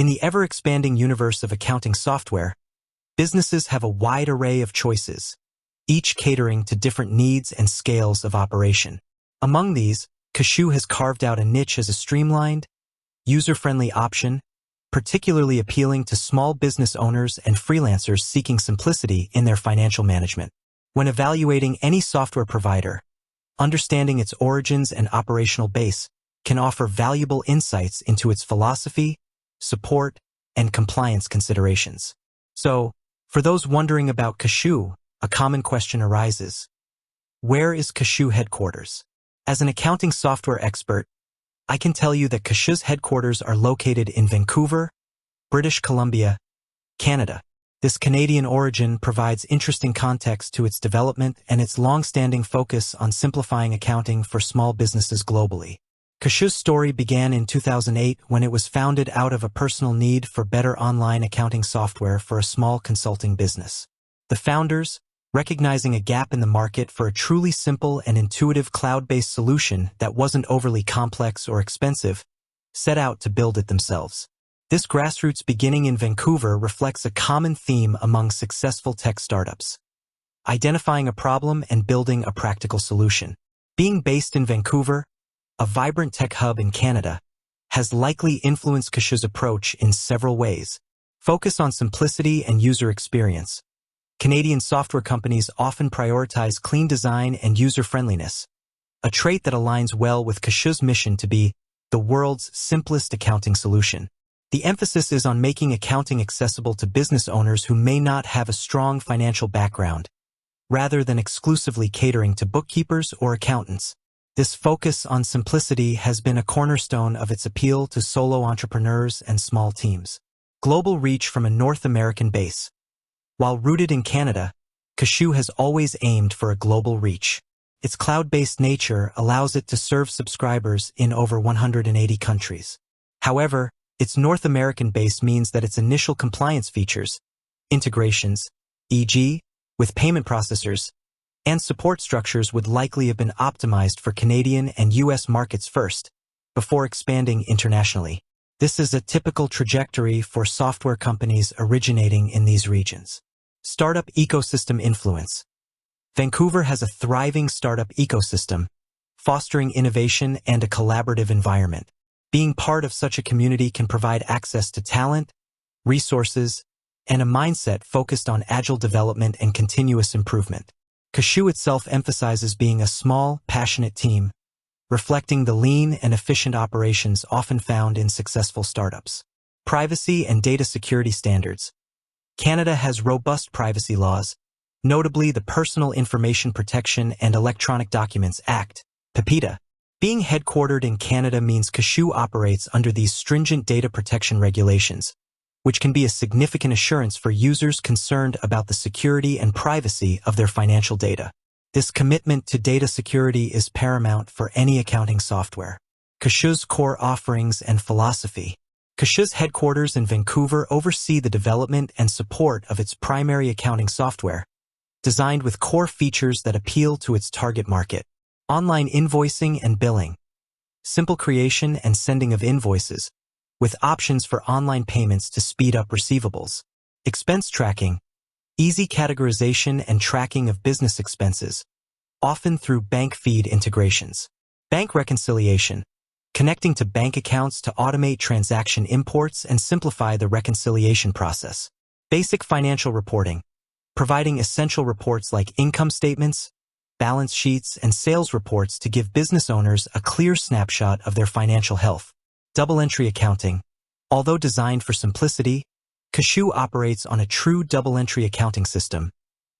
In the ever-expanding universe of accounting software, businesses have a wide array of choices, each catering to different needs and scales of operation. Among these, Kashoo has carved out a niche as a streamlined, user-friendly option, particularly appealing to small business owners and freelancers seeking simplicity in their financial management. When evaluating any software provider, understanding its origins and operational base can offer valuable insights into its philosophy, support, and compliance considerations. So, for those wondering about Kashoo, a common question arises. Where is Kashoo headquarters? As an accounting software expert, I can tell you that Kashoo's headquarters are located in Vancouver, British Columbia, Canada. This Canadian origin provides interesting context to its development and its long-standing focus on simplifying accounting for small businesses globally. Kashoo's story began in 2008 when it was founded out of a personal need for better online accounting software for a small consulting business. The founders, recognizing a gap in the market for a truly simple and intuitive cloud-based solution that wasn't overly complex or expensive, set out to build it themselves. This grassroots beginning in Vancouver reflects a common theme among successful tech startups: identifying a problem and building a practical solution. Being based in Vancouver, a vibrant tech hub in Canada, has likely influenced Kashoo's approach in several ways. Focus on simplicity and user experience. Canadian software companies often prioritize clean design and user-friendliness, a trait that aligns well with Kashoo's mission to be the world's simplest accounting solution. The emphasis is on making accounting accessible to business owners who may not have a strong financial background, rather than exclusively catering to bookkeepers or accountants. This focus on simplicity has been a cornerstone of its appeal to solo entrepreneurs and small teams. Global reach from a North American base. While rooted in Canada, Kashoo has always aimed for a global reach. Its cloud-based nature allows it to serve subscribers in over 180 countries. However, its North American base means that its initial compliance features, integrations, e.g., with payment processors, and support structures would likely have been optimized for Canadian and U.S. markets first, before expanding internationally. This is a typical trajectory for software companies originating in these regions. Startup ecosystem influence. Vancouver has a thriving startup ecosystem, fostering innovation and a collaborative environment. Being part of such a community can provide access to talent, resources, and a mindset focused on agile development and continuous improvement. Kashoo itself emphasizes being a small, passionate team, reflecting the lean and efficient operations often found in successful startups. Privacy and data security standards. Canada has robust privacy laws, notably the Personal Information Protection and Electronic Documents Act, PIPEDA. Being headquartered in Canada means Kashoo operates under these stringent data protection regulations, which can be a significant assurance for users concerned about the security and privacy of their financial data. This commitment to data security is paramount for any accounting software. Kashoo's core offerings and philosophy. Kashoo's headquarters in Vancouver oversee the development and support of its primary accounting software, designed with core features that appeal to its target market. Online invoicing and billing. Simple creation and sending of invoices, with options for online payments to speed up receivables. Expense tracking. Easy categorization and tracking of business expenses, often through bank feed integrations. Bank reconciliation. Connecting to bank accounts to automate transaction imports and simplify the reconciliation process. Basic financial reporting. Providing essential reports like income statements, balance sheets, and sales reports to give business owners a clear snapshot of their financial health. Double-entry accounting. Although designed for simplicity, Kashoo operates on a true double-entry accounting system,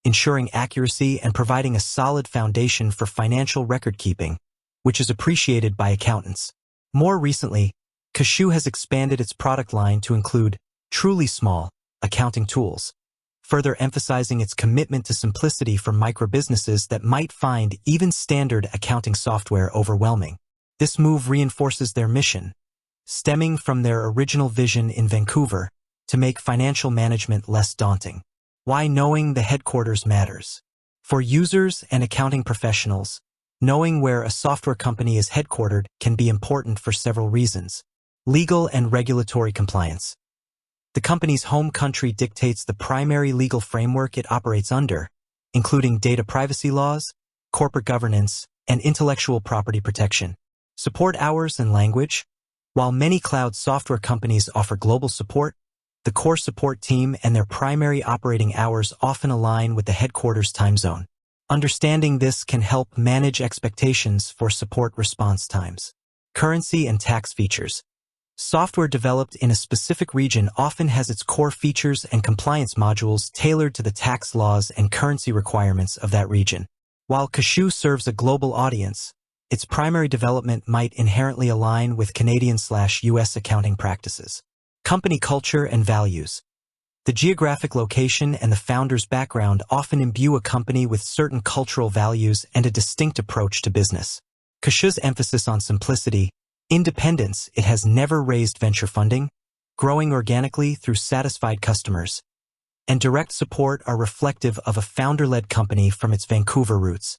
ensuring accuracy and providing a solid foundation for financial record-keeping, which is appreciated by accountants. More recently, Kashoo has expanded its product line to include truly small accounting tools, further emphasizing its commitment to simplicity for microbusinesses that might find even standard accounting software overwhelming. This move reinforces their mission, stemming from their original vision in Vancouver, to make financial management less daunting. Why knowing the headquarters matters. For users and accounting professionals, knowing where a software company is headquartered can be important for several reasons. Legal and regulatory compliance. The company's home country dictates the primary legal framework it operates under, including data privacy laws, corporate governance, and intellectual property protection. Support hours and language. While many cloud software companies offer global support, the core support team and their primary operating hours often align with the headquarters time zone. Understanding this can help manage expectations for support response times. Currency and tax features. Software developed in a specific region often has its core features and compliance modules tailored to the tax laws and currency requirements of that region. While Kashoo serves a global audience, its primary development might inherently align with Canadian/US accounting practices. Company culture and values. The geographic location and the founder's background often imbue a company with certain cultural values and a distinct approach to business. Kashoo's emphasis on simplicity, independence, it has never raised venture funding, growing organically through satisfied customers, and direct support are reflective of a founder-led company from its Vancouver roots.